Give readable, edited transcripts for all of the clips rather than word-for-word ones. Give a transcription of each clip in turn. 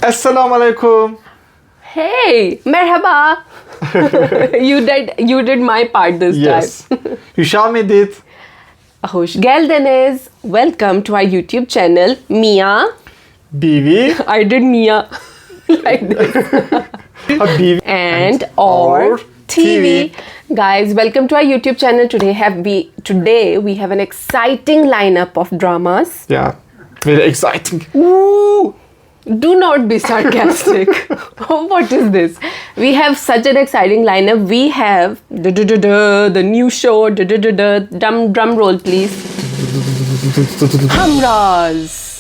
Assalamu alaikum. Hey, merhaba. You did my part this Yes. time. Hisham did. Hoş geldiniz. Welcome to our YouTube channel, Miyaan. Biwi. I did Mia like this. Biwi And Aur TV. Guys, welcome to our YouTube channel. Today we have an exciting lineup of dramas. Yeah. Very exciting. Ooh. Do not be sarcastic. What is this? We have such an exciting lineup. We have the new show. Drum roll, please.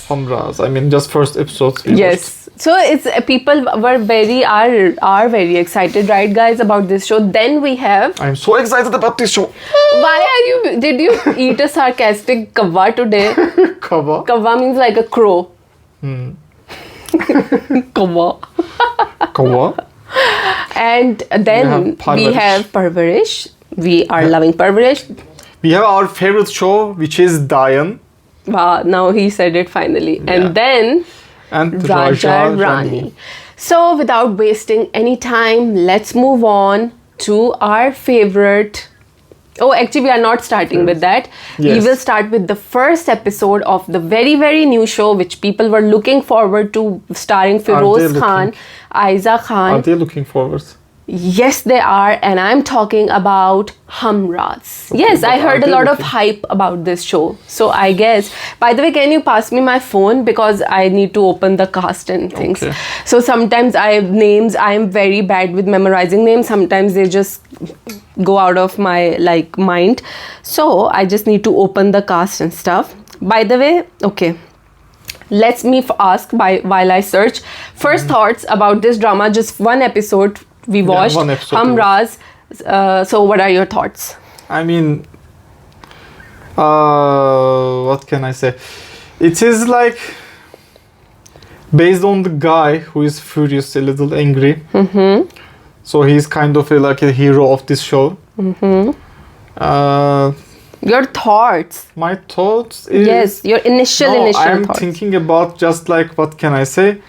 Humraaz. I mean, just first episodes. Yes. So it's people are very excited, right, guys, about this show. Then we have. I'm so excited about this show. Did you eat a sarcastic kavva today? Kava. Kavva means like a crow. Kavva. Kava. And then we have Parwarish. We are loving Parwarish. We have our favorite show, which is Dayan. Wow, now he said it finally. Yeah. And then Raaja Rani. So without wasting any time, let's move on to our favorite. Oh, actually, we are not starting with that. Yes. We will start with the first episode of the very, very new show, which people were looking forward to, starring Feroz Khan, Aiza Khan. Are they looking forward? Yes, they are, and I'm talking about Humraaz. Okay, yes, I but heard are a they lot of looking- hype about this show. So I guess, by the way, can you pass me my phone, because I need to open the cast and things. Okay. So sometimes I'm very bad with memorizing names. Sometimes they just go out of my mind. So I just need to open the cast and stuff. By the way, okay. Let me ask while I search. First thoughts about this drama, just one episode we watched, one episode Humraaz. So what are your thoughts? I mean, what can I say? It is like based on the guy who is furious, a little angry. So he's kind of like a hero of this show. Your thoughts. My thoughts is... Yes, your initial I'm thoughts. thinking about just like, what can I say?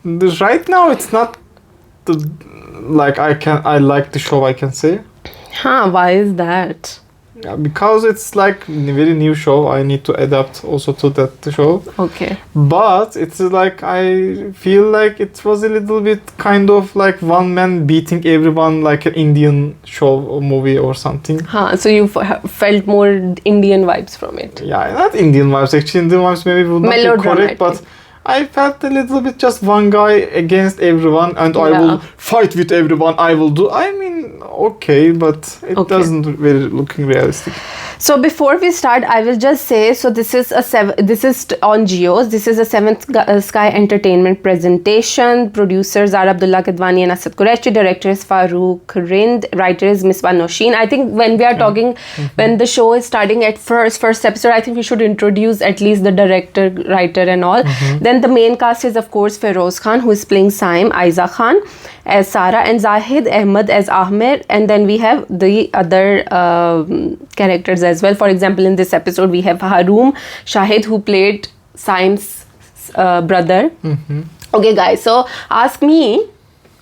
Right now it's not the... Like I like the show, I can say. Why is that? Yeah, because it's like a very new show. I need to adapt also to that show. Okay. But it's like I feel like it was a little bit kind of like one man beating everyone, like an Indian show or movie or something. So you felt more Indian vibes from it. Yeah, not Indian vibes. Actually, Indian vibes maybe would not be correct, but I felt a little bit just one guy against everyone, and I will fight with everyone. I will do. I mean, okay, but it doesn't really looking realistic. So before we start, I will just say, so this is on Geos. This is a Seventh Sky Entertainment presentation. Producers are Abdullah Kadwani and Asad Qureshi. Director is Farooq Rind. Writer is Misbah Noshin. I think when we are talking, when the show is starting at first episode, I think we should introduce at least the director, writer and all. Then the main cast is, of course, Feroz Khan, who is playing Saim, Aiza Khan as Sara, and Zahid Ahmed as Ahmed. And then we have the other characters as well. For example, in this episode, we have Haroom Shahid, who played Saim's brother. Okay, guys, so ask me.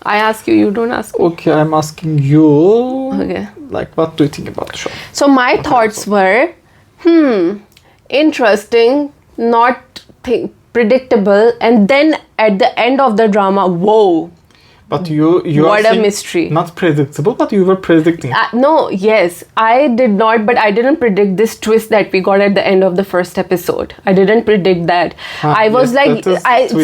I ask you, you don't ask me. Okay, I'm asking you. Okay. Like, what do you think about the show? So my thoughts were, interesting, not predictable, and then at the end of the drama, whoa. But you What are a saying mystery. Not predictable, but you were predicting. No, yes, I did not, but I didn't predict this twist that we got at the end of the first episode. I didn't predict that. I was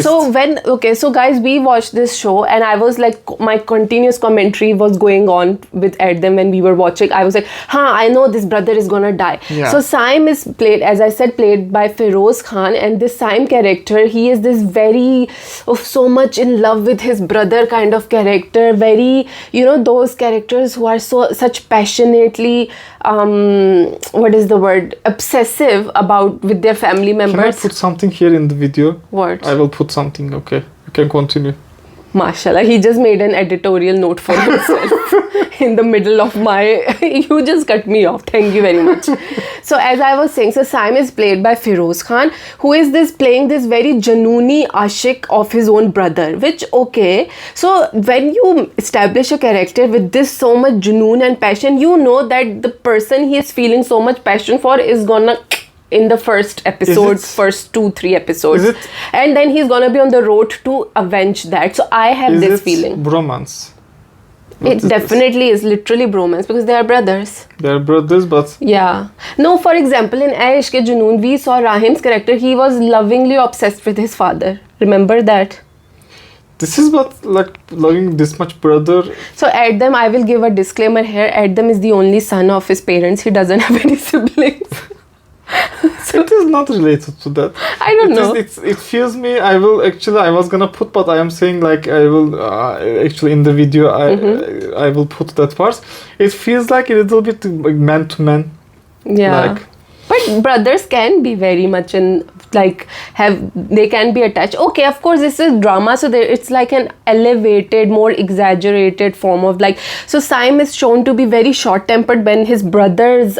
so guys, we watched this show, and I was like, my continuous commentary was going on with Adam when we were watching. I was like, I know this brother is gonna die. Yeah. So Saim is played, as I said, played by Feroz Khan, and this Saim character, he is this very, so much in love with his brother kind of character, very, those characters who are such passionately what is the word, obsessive with their family members. Can I put something here in the video? What? I will put something. Okay, you can continue. Mashallah, he just made an editorial note for himself in the middle of my... You just cut me off. Thank you very much. So as I was saying, so Saim is played by Feroz Khan, who is playing this very janooni ashik of his own brother, which, okay. So when you establish a character with this so much janoon and passion, you know that the person he is feeling so much passion for is gonna... in the first episode, first 2-3 episodes. And then he's gonna be on the road to avenge that. So I have this feeling. Bromance? It definitely is literally bromance because they are brothers. They are brothers, but... Yeah. No, for example, in Aish Ke Junoon, we saw Rahim's character. He was lovingly obsessed with his father. Remember that? This is what, like, loving this much brother. So Adam, I will give a disclaimer here. Adam is the only son of his parents. He doesn't have any siblings. So it is not related to that. I don't know. It feels me. I was gonna put, but I am saying like I will actually in the video I will put that part. It feels like a little bit like man to man. Yeah. Like, but brothers can be very much in like they can be attached. Okay, of course this is drama, so it's like an elevated, more exaggerated form of like. So Saim is shown to be very short-tempered when his brothers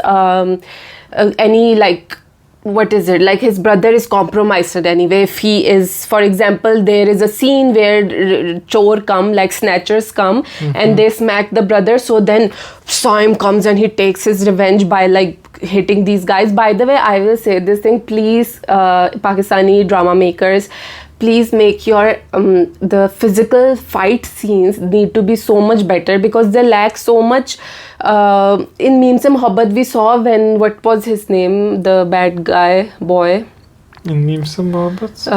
any like. What is it? Like his brother is compromised anyway. If he is, for example, there is a scene where chore come, like snatchers come and they smack the brother. So then Saim comes and he takes his revenge by like hitting these guys. By the way, I will say this thing, please, Pakistani drama makers, please make your the physical fight scenes need to be so much better because they lack so much. In Meem Se Mohabbat we saw when, what was his name, the bad guy boy in Meem Se Mohabbat,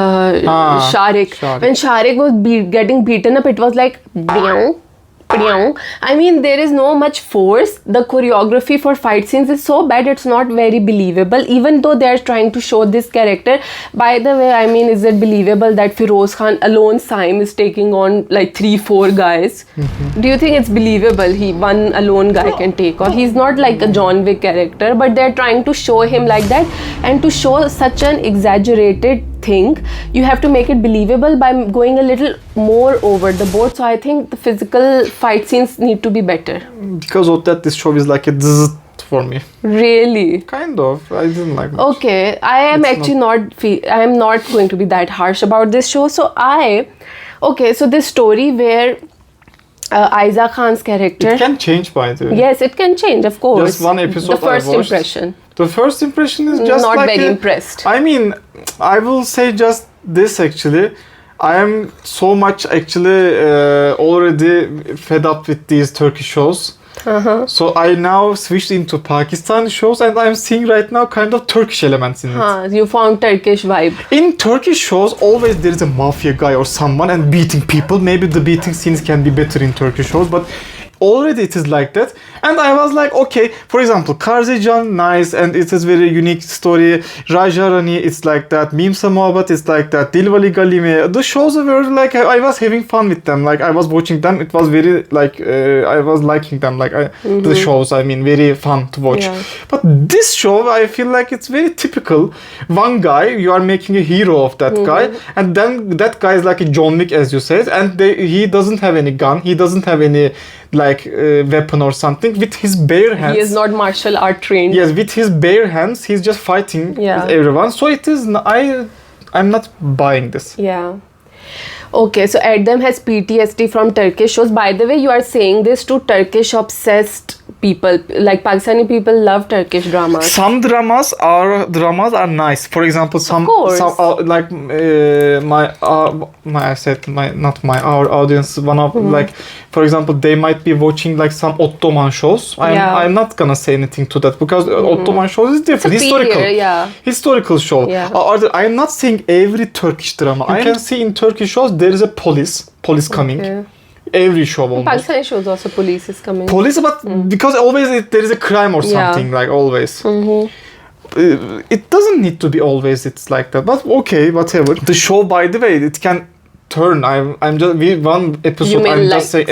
Sharik. When Sharik was getting beaten up, it was like I mean, there is no much force. The choreography for fight scenes is so bad, it's not very believable, even though they are trying to show this character. By the way, I mean, is it believable that Feroz Khan alone, Saim, is taking on like 3-4 guys? Do you think it's believable one alone guy can take on? He's not like a John Wick character, but they're trying to show him like that. And to show such an exaggerated thing, you have to make it believable by going a little more over the board. So I think the physical fight scenes need to be better. Because of that, this show is like a zzz for me. Really? Kind of. I didn't like it. Okay, I am I am not going to be that harsh about this show. So so this story where Aiza Khan's character... It can change, by the way. Yes, it can change, of course. Just one episode the first impression. The first impression is just not like very impressed. I mean, I will say just this actually. I am so much actually already fed up with these Turkish shows. So I now switched into Pakistani shows and I'm seeing right now kind of Turkish elements in it. You found Turkish vibe. In Turkish shows, always there is a mafia guy or someone and beating people. Maybe the beating scenes can be better in Turkish shows, but already it is like that. And I was like, okay, for example, Karzijan, nice, and it is very unique story. Raaja Rani, it's like that. Meem Se Mohabbat, it's like that. Dilwali Gali Mein. The shows were like, I was having fun with them. Like, I was watching them. It was very, like, I was liking them. Like, the shows, I mean, very fun to watch. Yeah. But this show, I feel like it's very typical. One guy, you are making a hero of that guy. And then that guy is like a John Wick, as you said. And he doesn't have any gun. He doesn't have any like weapon or something. With his bare hands, he is not martial art trained. Yes, with his bare hands he's just fighting with everyone. So it is, I'm not buying this. Yeah. Okay, so Adam has PTSD from Turkish shows. By the way, you are saying this to Turkish obsessed people. Like Pakistani people love Turkish dramas. Some dramas are nice. For example, some like our audience, one of like, for example, they might be watching like some Ottoman shows. I'm not gonna say anything to that because Ottoman shows is different. Historical show. Yeah. I'm not saying every Turkish drama. I can see in Turkish shows there is a police coming. Every show almost. Pakistani shows also police is coming. Police, but because always there is a crime or something, like always. It doesn't need to be always it's like that, but okay, whatever. The show, by the way, it can turn. I'm just one episode. I'm just saying,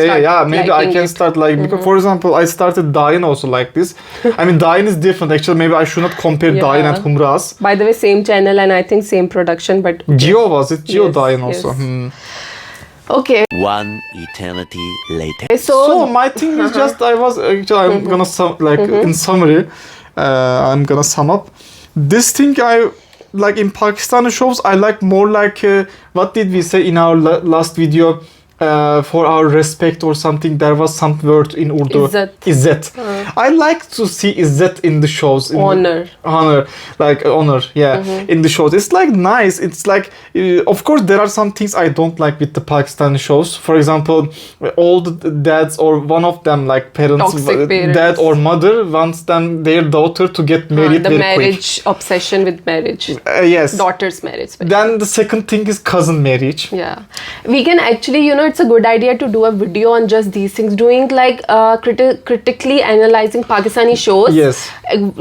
maybe I can start like because, for example, I started Dayan also like this. I mean, Dayan is different. Actually, maybe I should not compare Dayan and Humraaz. By the way, same channel and I think same production, but Geo was it? Geo Dayan also. Okay. One eternity later. So my thing is just I'm gonna in summary, I'm gonna sum up. This thing I like in Pakistani shows. I like more like what did we say in our last video? For our respect or something, there was some word in Urdu. Izzat. I like to see Izzat in the shows. Honor. Honor, yeah. In the shows. It's like nice. It's like, of course, there are some things I don't like with the Pakistani shows. For example, all the dads or one of them, like parents, dad or mother, wants their daughter to get married very marriage quick. Obsession with marriage. Yes. Daughter's marriage. Especially. Then the second thing is cousin marriage. Yeah. We can actually, it's a good idea to do a video on just these things, doing like critically analyzing Pakistani shows. Yes.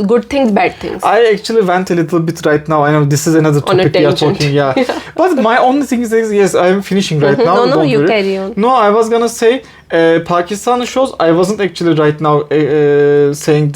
Good things, bad things. I actually went a little bit right now. I know this is another topic we are talking. Yeah. But my only thing is yes, I'm finishing right now. No, you carry on. No, I was gonna say Pakistani shows. I wasn't actually right now saying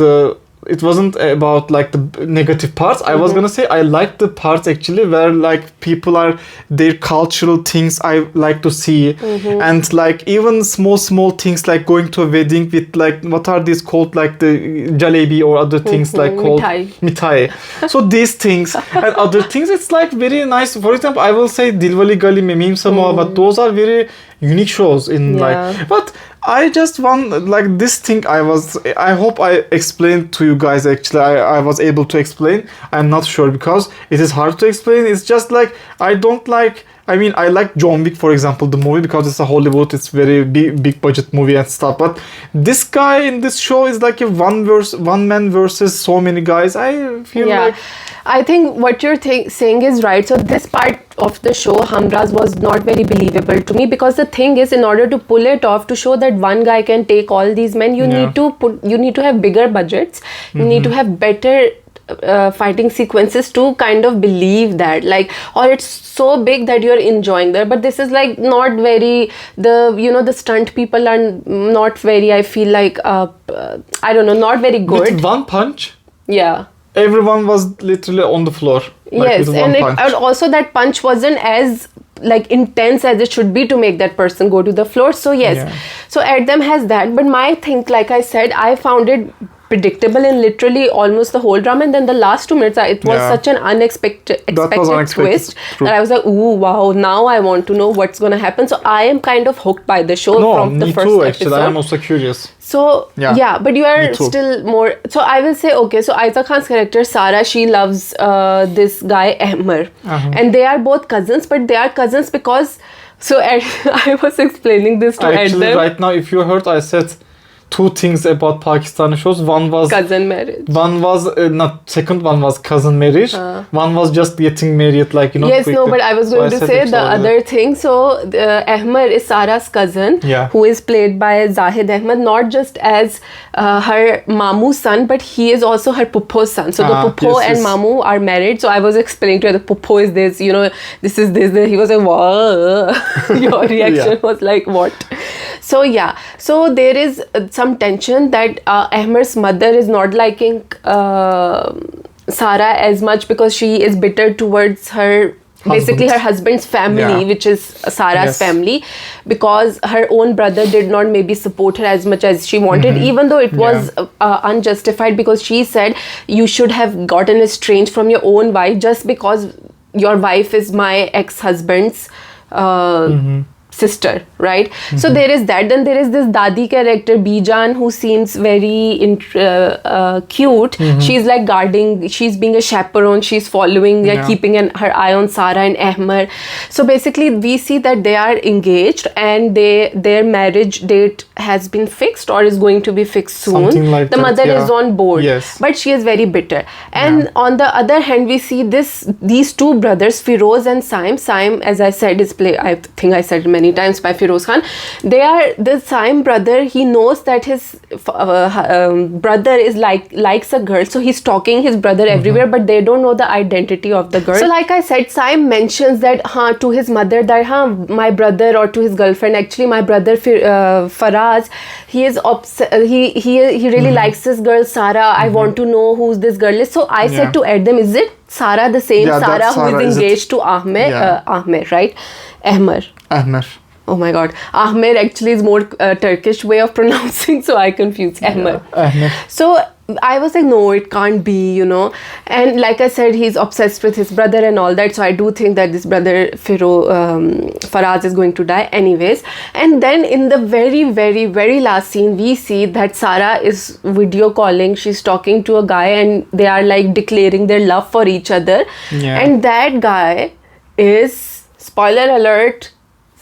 it wasn't about like the negative parts. I was gonna say I like the parts actually where like people are their cultural things I like to see, and like even small things like going to a wedding with like what are these called, like the jalebi or other things like called mithai. So these things and other things, it's like very nice. For example, I will say Dilwale Gali Mein Meem Samoa, but those are very unique shows in like. But I just want like this thing. I hope I explained to you guys. Actually, I was able to explain. I'm not sure because it is hard to explain. It's just like I don't like. I mean, I like John Wick, for example, the movie, because it's a Hollywood. It's very big budget movie and stuff. But this guy in this show is like a one man versus so many guys. I feel like. I think what you're saying is right. So this part of the show, Humraaz, was not very believable to me, because the thing is, in order to pull it off, to show that one guy can take all these men, you need to have bigger budgets. You need to have better fighting sequences to kind of believe that, like, or it's so big that you're enjoying that. But this is like not very, the stunt people are not very, I feel like I don't know, not very good. With one punch, everyone was literally on the floor. Yes, and also that punch wasn't as like intense as it should be to make that person go to the floor. So so Adam has that. But my thing, like I said, I found it predictable in literally almost the whole drama, and then the last 2 minutes it was such an unexpected twist that I was like, ooh, wow, now I want to know what's going to happen. So I am kind of hooked by the show from the first episode. Actually, I am also curious. So but you are still more. So I will say, okay, so Aiza Khan's character Sara, she loves this guy Ahmer, and they are both cousins, but they are cousins because I was explaining this to actually Adam. Right now, if you heard, I said 2 things about Pakistani shows. One was cousin marriage. One was second one was cousin marriage. One was just getting married, like Yes, quickly. no, but I was going to say the other thing. So Ahmer is Sara's cousin, who is played by Zahid Ahmed, not just as her Mamu's son, but he is also her Puppo's son. So the Puppo and Mamu are married. So I was explaining to her, the Puppo is this, this is this. He was like, wow. Your reaction was like, what? So so there is some tension that Ahmer's mother is not liking Sara as much, because she is bitter towards her basically her husband's family, which is Sara's family, because her own brother did not maybe support her as much as she wanted, even though it was unjustified, because she said you should have gotten estranged from your own wife just because your wife is my ex-husband's sister, right? So there is that. Then there is this Dadi character Bijan, who seems very cute. She's like guarding, she's being a chaperone, she's following, like keeping her eye on Sara and Ahmer. So basically we see that they are engaged, and their marriage date has been fixed or is going to be fixed soon. Something like the mother is on board, but she is very bitter. And on the other hand, we see these 2 brothers, Firoz and Saim, as I said, is played, I think I said many times, by Firoz Khan. They are the Saim brother. He knows that his brother is likes a girl, so he's stalking his brother everywhere, but they don't know the identity of the girl. So like I said, Saim mentions that to his mother that my brother, or to his girlfriend, actually my brother Faraz, he is he really likes this girl Sara. I want to know who's this girl is. So I said to Adam, is it Sara, the same Sara who is engaged to Ahmer, right? Ahmer. Oh my god. Ahmer actually is more Turkish way of pronouncing, so I confused Ahmer. Ahmer. So I was like, no, it can't be, you know. And like I said, he's obsessed with his brother and all that. So I do think that this brother, Faraz, is going to die anyways. And then in the very, very, very last scene, we see that Sarah is video calling. She's talking to a guy and they are like declaring their love for each other. Yeah. And that guy is, spoiler alert,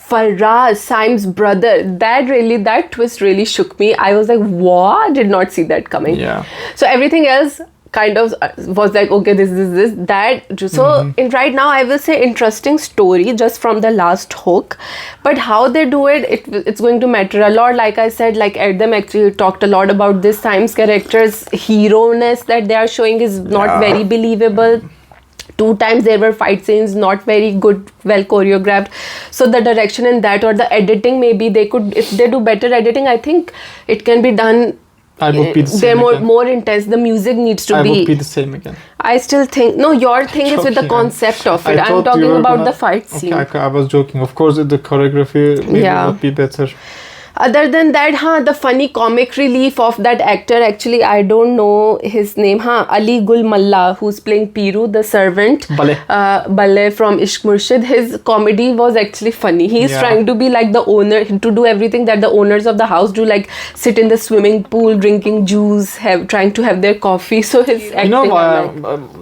Faraz, Saim's brother. That twist really shook me. I was like, what? Did not see that coming. Yeah. So everything else kind of was like, okay, this, that. So right now, I will say interesting story just from the last hook. But how they do it, it's going to matter a lot. Like I said, like Erdem actually talked a lot about this. Saim's character's hero-ness that they are showing is not very believable. 2 times there were fight scenes, not very good, well choreographed. So the direction in that or the editing, maybe they could, if they do better editing, I think it can be done. I would be the same. They're more intense. The music needs to be. I would be the same again. I still think, no, your thing is with the concept of it. I'm talking about the fight scene. Okay, I was joking. Of course, the choreography maybe would be better. Other than that, the funny comic relief of that actor, actually, I don't know his name. Ali Gul Malla, who's playing Piru, the servant. Bale from Ishq Murshid. His comedy was actually funny. He's trying to be like the owner, to do everything that the owners of the house do, like sit in the swimming pool, drinking juice, trying to have their coffee. So his acting... You know why?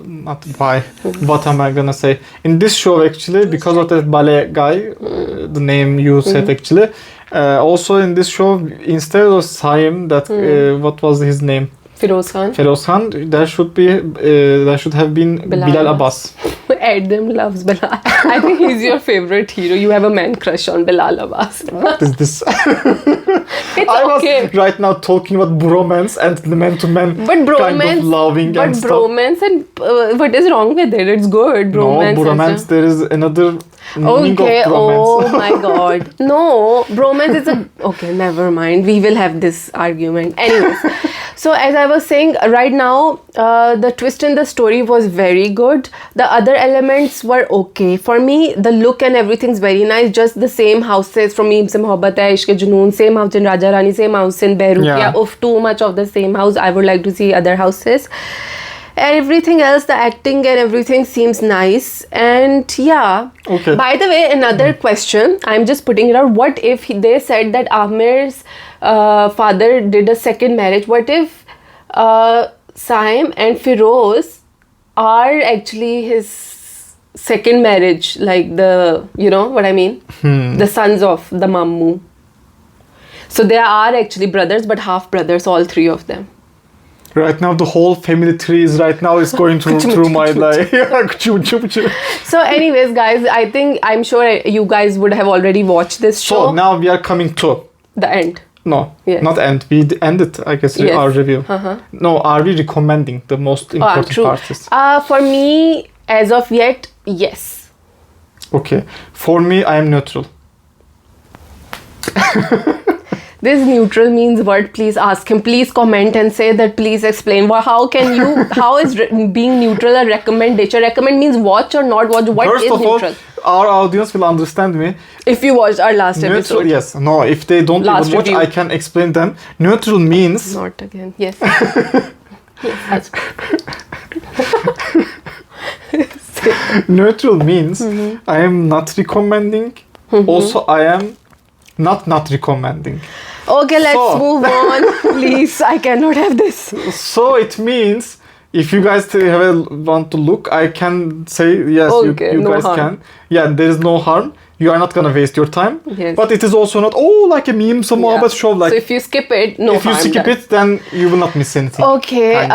Not why. What am I gonna say? In this show, actually, because of that Bale guy, the name you said actually, also in this show, instead of Saim, that what was his name? Feroz Khan. There should have been Bilal Abbas. Erdem loves Bilal. I think he's your favorite hero. You have a man crush on Bilal Abbas. What is this? I was right now talking about bromance and the man-to-man kind of loving and stuff. But bromance and what is wrong with it? It's good. Bromance. No, bromance. There is another meaning of bromance. Oh my god. No, bromance is a... Okay, never mind. We will have this argument. Anyways. So as I was saying, right now, the twist in the story was very good. The other elements were okay. For me, the look and everything's very nice. Just the same houses from Meem Se Mohabbat Hai, Ishq Ke Junoon, same house in Raaja Rani, same house in Beirut. Yeah, too much of the same house. I would like to see other houses. Everything else, the acting and everything seems nice. And yeah. Okay. By the way, another question. I'm just putting it out. What if they said that Ahmer's father did a second marriage? What if Saim and Feroz are actually his second marriage? Like the, you know what I mean? The sons of the Mammu. So they are actually brothers, but half brothers, all 3 of them. Right now, the whole family tree is going through my life. So anyways, guys, I'm sure you guys would have already watched this show. So now we are coming to the end. No, not end. We ended, I guess, our review. No, are we recommending the most important parts? For me, as of yet, yes. Okay. For me, I am neutral. This neutral means what? Please ask him. Please comment and say that. Please explain. How is being neutral a recommendation? Recommend means watch or not watch. What is neutral? First of all, our audience will understand me. If you watched our last episode. Yes. No, if they don't even watch, I can explain them. Neutral means... Not again. Yes. Yes. Neutral means I am not recommending. Also, I am not recommending. Okay, let's move on. Please, I cannot have this. So it means if you guys want to look, I can say yes. Okay, you guys can. Yeah, there is no harm. You are not gonna waste your time. Yes. But it is also not like a meme, some show. Like, so if you skip it, if you skip it, then you will not miss anything. Okay.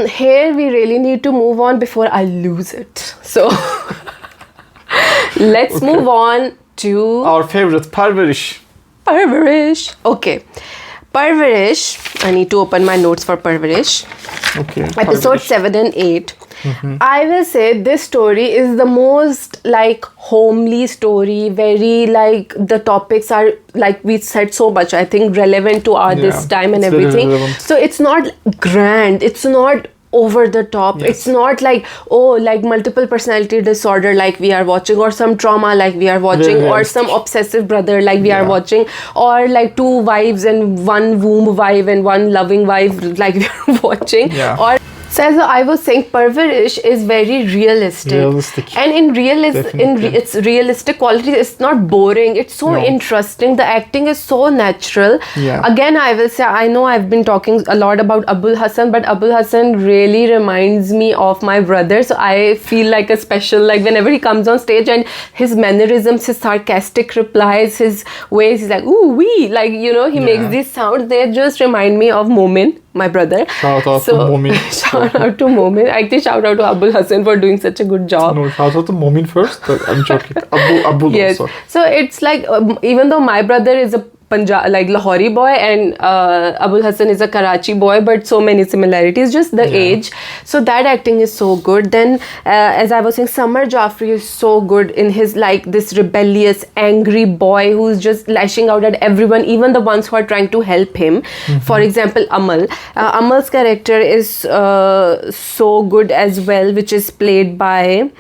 Here we really need to move on before I lose it. So let's move on to our favorite Parwarish. Okay. Parwarish. I need to open my notes for Parwarish. Okay. Episode 7 and 8. I will say this story is the most like homely story. Very like the topics are, like we said, so much, I think, relevant to this time and everything. So it's not grand. It's not over the top. Yes. It's not like, oh, like multiple personality disorder like we are watching, or some trauma like we are watching, Very or realistic. some obsessive brother like we are watching, or like 2 wives and 1 womb wife and 1 loving wife like we are watching. Yeah. Or so as I was saying, Parwarish is very realistic. And in its realistic quality, it's not boring. It's so interesting. The acting is so natural. Yeah. Again, I will say, I know I've been talking a lot about Abul Hassan, but Abul Hassan really reminds me of my brother. So I feel like a special, like whenever he comes on stage and his mannerisms, his sarcastic replies, his ways, he's like, ooh, wee, like, you know, he makes these sounds. They just remind me of Momin, my brother. Shout out to Momin. Shout out to Momin. Actually, shout out to Abul Hassan for doing such a good job. No, shout out to Momin first. But I'm joking. Abul Yes. also. So it's like, even though my brother is a like Lahori boy and Abul Hassan is a Karachi boy, but so many similarities, just the age. So that acting is so good. Then as I was saying, Samar Jafri is so good in his like this rebellious, angry boy who's just lashing out at everyone, even the ones who are trying to help him. For example, Amal. Amal's character is so good as well, which is played by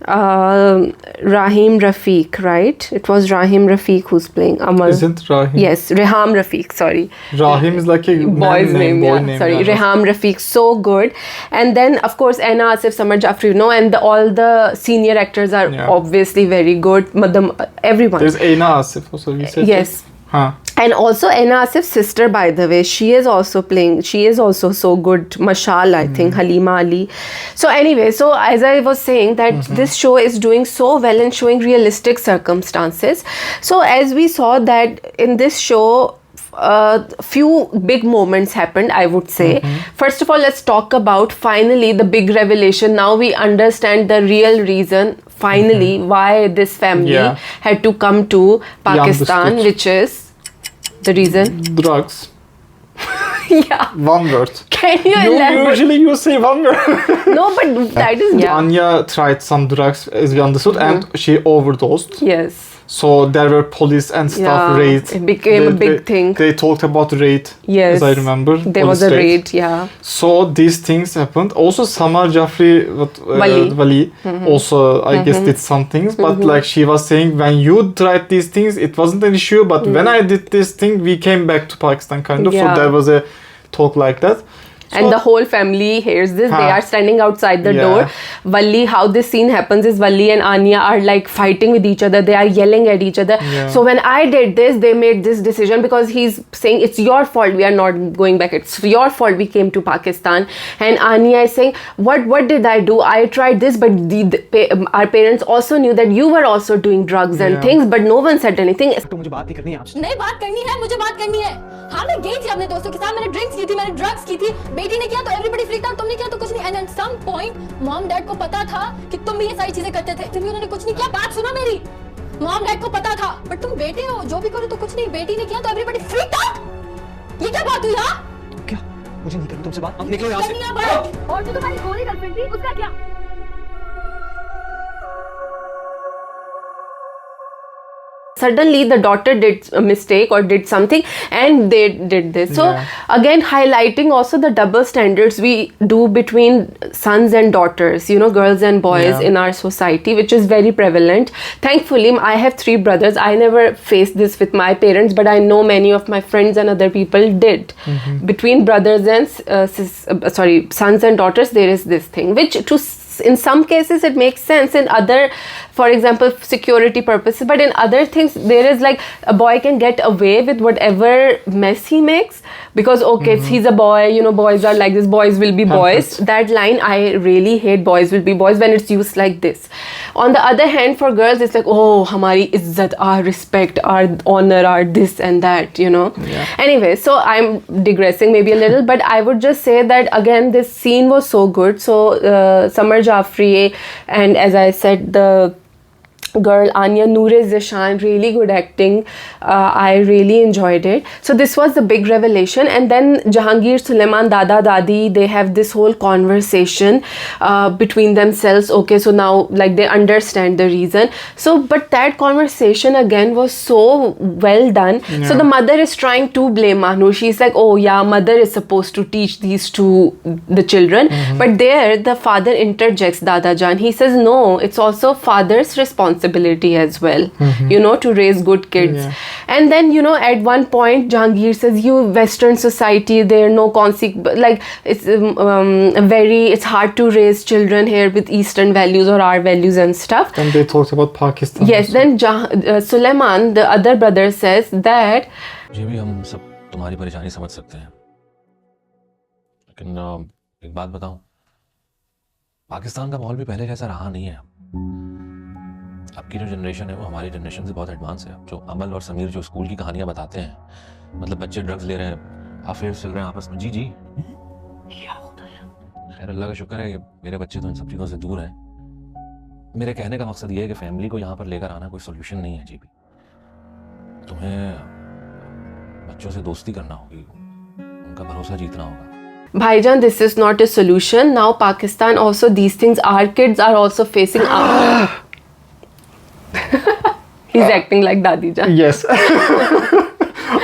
Rahim Rafiq, right? It was Rahim Rafiq who's playing Amal. Isn't Rahim? Yes, Reham Rafiq, sorry. Rahim is like a Boy's name, boy yeah. name. Sorry, Yeah. Reham Rafiq, so good. And then, of course, Aina Asif, Samar Jafri, you know, and all the senior actors are obviously very good. Madam, everyone. There's Aina Asif also, we said. Yes. Huh. And also Aina Asif's sister, by the way, she is also so good. Mashal, I think, Halima Ali. So anyway, so as I was saying that this show is doing so well in showing realistic circumstances. So as we saw that in this show, few big moments happened, I would say. First of all, let's talk about finally the big revelation. Now we understand the real reason finally why this family had to come to Pakistan, which is the reason? Drugs. Yeah. One word. Can you elaborate? Usually you say one word. No, but that is Anya tried some drugs, as we understood, and she overdosed. Yes. So there were police and stuff, raid. It became a big thing. They talked about raid, yes, as I remember. There was a raid, yeah. So these things happened. Also, Samar Jafri, Wali, also I guess did some things. But like she was saying, when you tried these things, it wasn't an issue. But when I did this thing, we came back to Pakistan, kind of. So there was a talk like that. And the whole family hears this. They are standing outside the door. Wali, how this scene happens is Wali and Anya are like fighting with each other. They are yelling at each other. So when I did this, they made this decision because he's saying it's your fault. We are not going back. It's your fault. We came to Pakistan. And Anya is saying, what did I do? I tried this, but our parents also knew that you were also doing drugs and things, but no one said anything. मुझे बात नहीं करनी है आपसे। नहीं बात करनी है, मुझे बात करनी है। हाँ मैं गई थी अपने दोस्तों के साथ, मैंने ड्रिंक्स की थी, मैंने ड्रग्स की थी, बेटी ने किया तो एवरीबॉडी फ्रीक्ड आउट, तुमने किया तो कुछ नहीं। And at some point mom dad को पता था कि तुम भी ये सारी चीजें करते थे, फिर भी उन्होंने कुछ नहीं किया। बात सुनो मेरी, मॉम डैड को पता था, बट तुम बेटे हो, जो भी करो तो कुछ नहीं। बेटी ने किया तो एवरीबॉडी फ्रीक्ड आउट। ये क्या बात हुई? हाँ क्या? मुझे नहीं करनी तुमसे बात, अब निकलो यहाँ से। और जो तुम्हारी गोरी गर्लफ्रेंड थी उसका क्या? Suddenly the daughter did a mistake or did something and they did this. So again, highlighting also the double standards we do between sons and daughters, you know, girls and boys in our society, which is very prevalent. Thankfully, I have 3 brothers. I never faced this with my parents, but I know many of my friends and other people did. Between brothers and sons and daughters, there is this thing, which in some cases it makes sense, in other, for example, security purposes, but in other things there is like a boy can get away with whatever mess he makes because he's a boy, you know, boys are like this, boys will be boys. That line, I really hate boys will be boys when it's used like this. On the other hand, for girls it's like, oh, hamari izzat, our respect, our honor, our this and that, you know. Anyway, so I'm digressing maybe a little, but I would just say that again this scene was so good. So Samar Jafri, and as I said, the girl Anya Noor Zishan, really good acting. I really enjoyed it. So this was the big revelation. And then Jahangir, Sulaiman, Dada Dadi, they have this whole conversation between themselves. Okay, so now like they understand the reason. So but that conversation again was so well done. So the mother is trying to blame Mahnoor. She's like, oh yeah, mother is supposed to teach these to the children. But there the father interjects, Dada Jan. He says no, it's also father's responsibility as well, you know, to raise good kids. And then, you know, at one point Jahangir says, you Western society, there are no like it's it's hard to raise children here with Eastern values or our values and stuff. And they talked about Pakistan. Yes, also. Then Sulaiman, the other brother, says that जी भी हम सब तुम्हारी परेशानी समझ सकते हैं, लेकिन एक बात बताऊं, पाकिस्तान का माहौल भी पहले जैसा रहा नहीं है। अब की जो जनरेशन है वो हमारी जनरेशन से बहुत एडवांस है। जो अमल और समीर जो स्कूल की कहानियां बताते हैं, मतलब बच्चे ड्रग्स ले रहे हैं, अफेयर्स चल रहे हैं आपस में। जी जी खैर अल्लाह का शुक्र है कि मेरे बच्चे तो इन सब चीज़ों से दूर हैं। मेरे कहने का मकसद ये है कि फैमिली को यहाँ पर लेकर आना कोई सोल्यूशन नहीं है। जी भी तुम्हें बच्चों से दोस्ती करना होगी, उनका भरोसा जीतना होगा। Bhaijan, this is not a solution. Now Pakistan also, these things, our kids are also facing He's acting like Dadi Jan. Yes.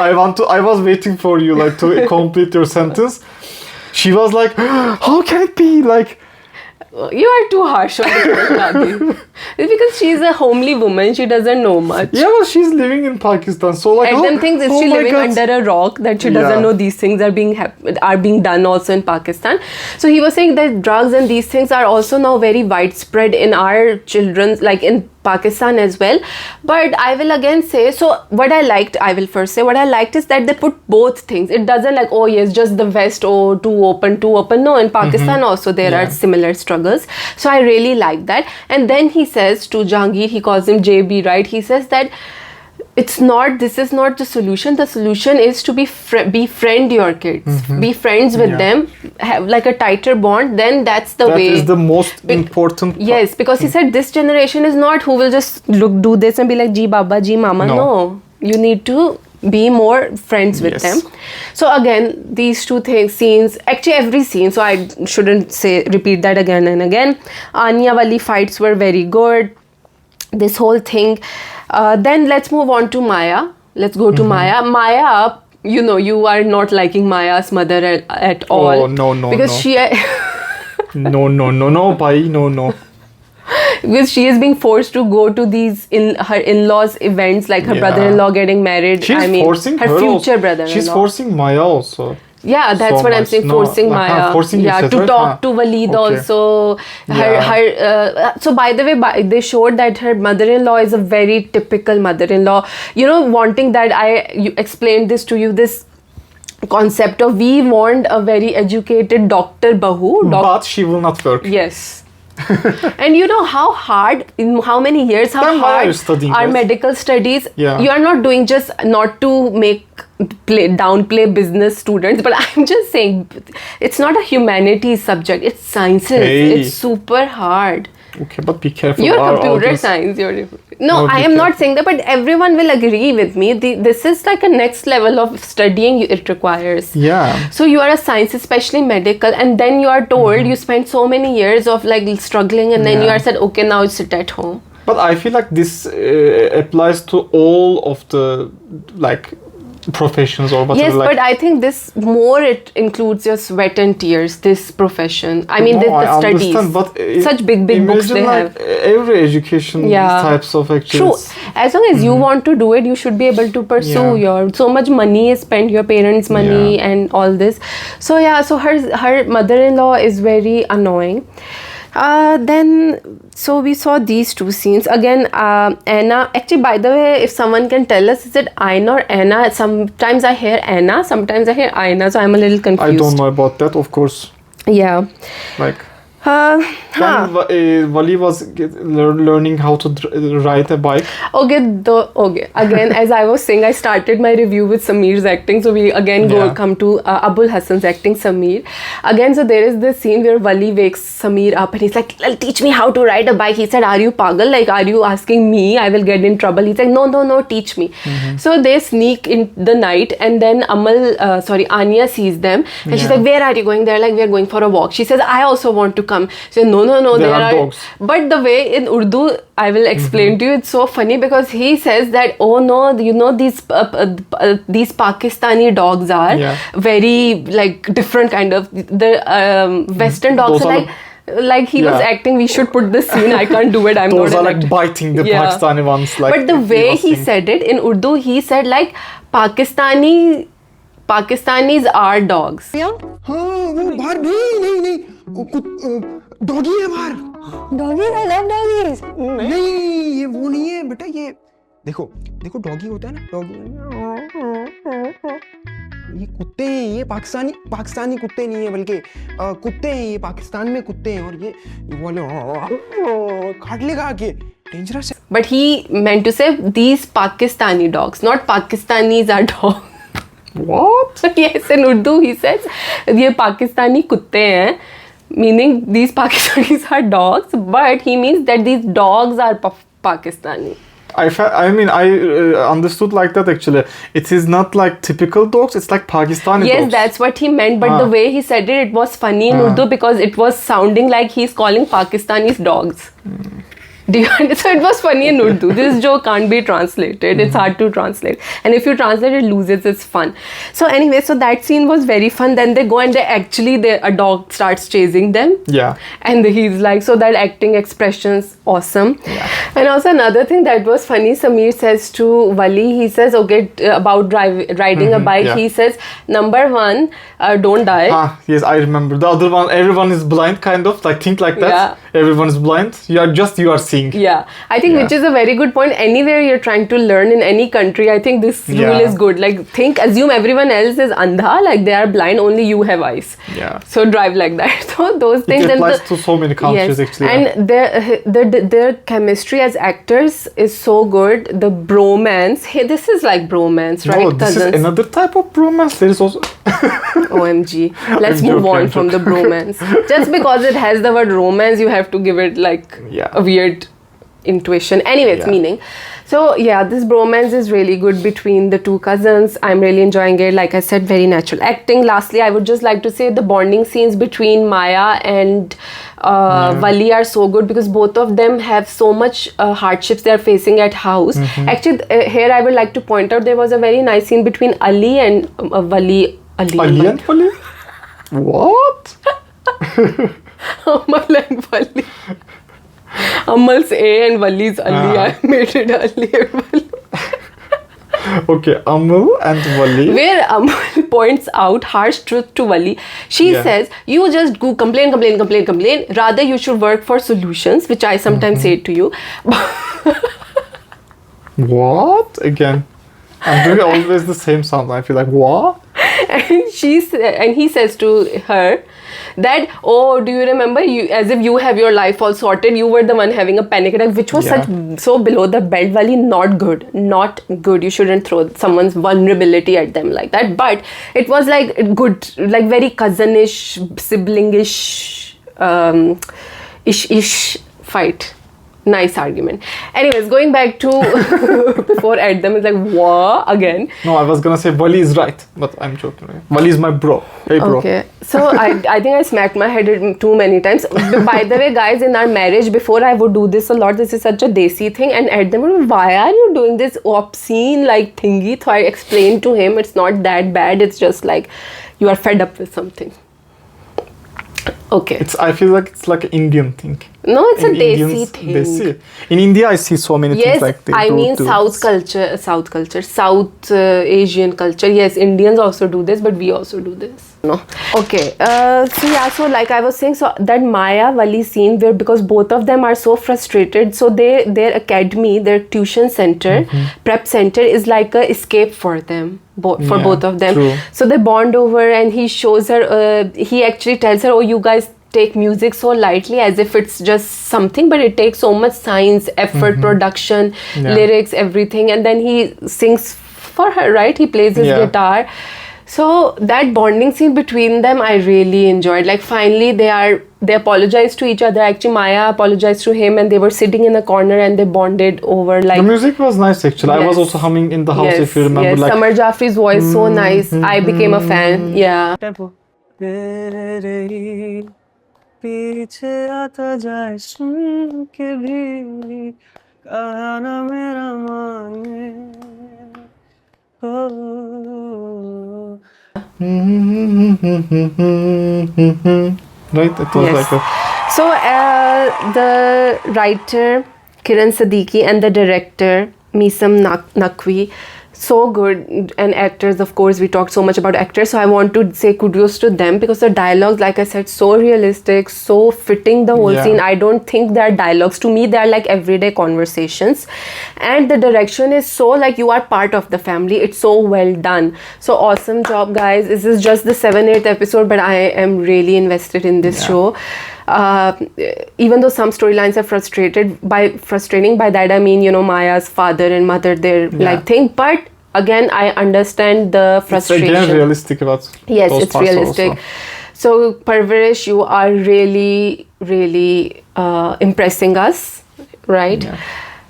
I was waiting for you like to complete your sentence. She was like, how can it be like, you are too harsh on the Dadi. It's because she's a homely woman, she doesn't know much. yeah, well, she's living in Pakistan, so like And then thinks, is she my living God. under a rock that she doesn't know these things are being done also in Pakistan. So he was saying that drugs and these things are also now very widespread in our children's, like in Pakistan as well. But I will again say, so what I liked is that they put both things. It doesn't like, oh yes, just the West, oh too open. No, in Pakistan also there are similar struggles. So I really like that. And then he says to Jahangir, he calls him JB, right? He says that this is not the solution. The solution is to befriend your kids, be friends with them, have like a tighter bond. Then that's the way. That is the most important part. Yes, because he said this generation is not who will just do this and be like, Ji Baba, Ji Mama. No, you need to be more friends with them. So again, these two scenes, actually every scene, so I shouldn't repeat that again and again. Anya wali fights were very good. This whole thing. Then let's move on to Maya. Let's go to Maya. Maya, you know, you are not liking Maya's mother at all. Oh, no. Because she... No, bhai, no. Because she is being forced to go to these her in-laws events, like her brother-in-law getting married. Forcing her future brother-in-law. She's forcing Maya also. Yeah, that's so what I'm much. saying. Forcing Maya. Forcing to talk to Waleed also. So by the way, they showed that her mother-in-law is a very typical mother-in-law. You know, wanting that you explained this to you. This concept of we want a very educated doctor bahu. But she will not work. Yes. And you know how hard, in how many years, how then hard our guys? medical studies. Yeah. You are not doing just not to downplay business students, but I'm just saying it's not a humanities subject, it's sciences. It's super hard. Okay, but be careful. You're computer science. No, I am not saying that, but everyone will agree with me. This is like a next level of studying it requires. Yeah. So you are a science, especially medical, and then you are told you spent so many years of like struggling, and then you are said, okay, now sit at home. But I feel like this applies to all of the like professions or whatever. Yes, but I think this more it includes your sweat and tears. This profession. I mean, the studies. But such big books they have. Every education types of actually. True. As long as you want to do it, you should be able to pursue your. So much money is spent, your parents' money and all this. So yeah, so her mother-in-law is very annoying. Then so we saw these two scenes again. Anna, actually, by the way, if someone can tell us, is it Aina or Anna? Sometimes I hear Anna, sometimes I hear Aina, so I'm a little confused. I don't know about that, of course. Yeah. Like When Wali was learning how to ride a bike. Okay. Again, as I was saying, I started my review with Sameer's acting. So we again come to Abul Hassan's acting, Sameer. Again, so there is this scene where Wali wakes Sameer up and he's like, teach me how to ride a bike. He said, are you pagal? Like, are you asking me? I will get in trouble. He's like, no, teach me. So they sneak in the night and then Anya sees them and she's like, where are you going? They're like, we're going for a walk. She says, I also want to come. So no, there are dogs. But the way in Urdu, I will explain to you, it's so funny because he says that, oh no, you know, these Pakistani dogs are very like different kind of, the Western dogs are like he was acting. We should put this scene. I can't do it. I'm those not are like biting the Pakistani ones. Like, but the way he said it in Urdu, he said like Pakistanis are dogs. Doggy है बाहर Doggies, I love doggies. नहीं ये वो नहीं है बेटा ये देखो डॉगी होता है ना डॉगी ये कुत्ते हैं ये पाकिस्तानी कुत्ते नहीं है बल्कि कुत्ते हैं ये पाकिस्तान में कुत्ते हैं और ये वाले काट लेगा आके डेंजरस है But he meant to say these Pakistani dogs, not Pakistanis are dogs. What? Yes, in Urdu he says ये पाकिस्तानी कुत्ते हैं, meaning these Pakistanis are dogs, but he means that these dogs are Pakistani. I understood like that actually. It is not like typical dogs, it's like Pakistani dogs. Yes, that's what he meant, but the way he said it was funny in Urdu because it was sounding like he's calling Pakistanis dogs. Do you understand? So it was funny in Urdu. This joke can't be translated. It's hard to translate. And if you translate, it loses its fun. So anyway, so that scene was very fun. Then they go and a dog starts chasing them. Yeah. And he's like, so that acting expression's awesome. Yeah. And also another thing that was funny, Sameer says to Wali, he says, okay, about riding a bike, he says, number one, don't die. Yes, I remember. The other one, everyone is blind, kind of, like think like that. Yeah. Everyone is blind. You are seeing. Yeah, I think which is a very good point. Anywhere you're trying to learn in any country, I think this rule is good. Like assume everyone else is andha, like they are blind, only you have eyes. Yeah. So drive like that. So those things. It applies to so many countries actually. And their chemistry as actors is so good. The bromance. Hey, this is like bromance, right? No, this is another type of bromance. There is also. OMG. Let's move on from the bromance. Just because it has the word romance, you have to give it like a weird intuition. Anyways, meaning. So yeah, this bromance is really good between the two cousins. I'm really enjoying it. Like I said, very natural acting. Lastly, I would just like to say the bonding scenes between Maya and Wali are so good because both of them have so much hardships they are facing at house. Actually, here I would like to point out there was a very nice scene between Ali and Wali. Ali and Wali? What? Amal and Wali. Amal's A and Wali's Ali. I made it Ali and Wali. Okay, Amal and Wali. Where Amal points out harsh truth to Wali. She says, you just go complain. Rather, you should work for solutions, which I sometimes say to you. What? Again. I'm doing always the same sound. I feel like, what? And he says to her that, oh, do you remember, as if you have your life all sorted, you were the one having a panic attack, which was so below the belt, Wali, not good. You shouldn't throw someone's vulnerability at them like that. But it was like good, like very cousinish, siblingish, ish fight. Nice argument. Anyways, going back to before Adam is like, what? Again. No, I was gonna say Wali is right, but I'm joking. Right? Wali is my bro. Hey, bro. Okay. So I think I smacked my head too many times. By the way, guys, in our marriage, before I would do this a lot, this is such a desi thing. And Adam, why are you doing this obscene like thingy? So I explained to him, it's not that bad. It's just like you are fed up with something. Okay. I feel like it's like an Indian thing. No, it's a desi thing. Desi. In India, I see so many things like that. I mean South Asian culture. Yes, Indians also do this, but we also do this. No. Okay. So like I was saying, so that Maya Wali scene where because both of them are so frustrated, so their academy, their tuition center, prep center is like a escape for them. For both of them. True. So they bond over and he shows her, he actually tells her, oh, you guys take music so lightly as if it's just something, but it takes so much science, effort, production, lyrics, everything, and then he sings for her, right? He plays his guitar. So that bonding scene between them, I really enjoyed. Like finally they apologized to each other. Actually, Maya apologized to him, and they were sitting in the corner and they bonded over like. The music was nice actually. I was also humming in the house, if you remember. Yes, like, Summer Jaffrey's voice so nice. I became a fan. Yeah. Right, it was like a. So the writer Kiran Siddiqui and the director Misam Naqvi, so good, and actors, of course, we talked so much about actors, so I want to say kudos to them, because the dialogues, like I said, so realistic, so fitting the whole scene. I don't think they're dialogues. To me, they're like everyday conversations, and the direction is so like you are part of the family. It's so well done. So awesome job, guys. This is just the 7th, 8th episode, but I am really invested in this show. Even though some storylines are frustrating, by that I mean, you know, Maya's father and mother, their like thing, but again I understand the frustration. It's again realistic about those it's parts realistic also. So Parwarish, you are really impressing us, right?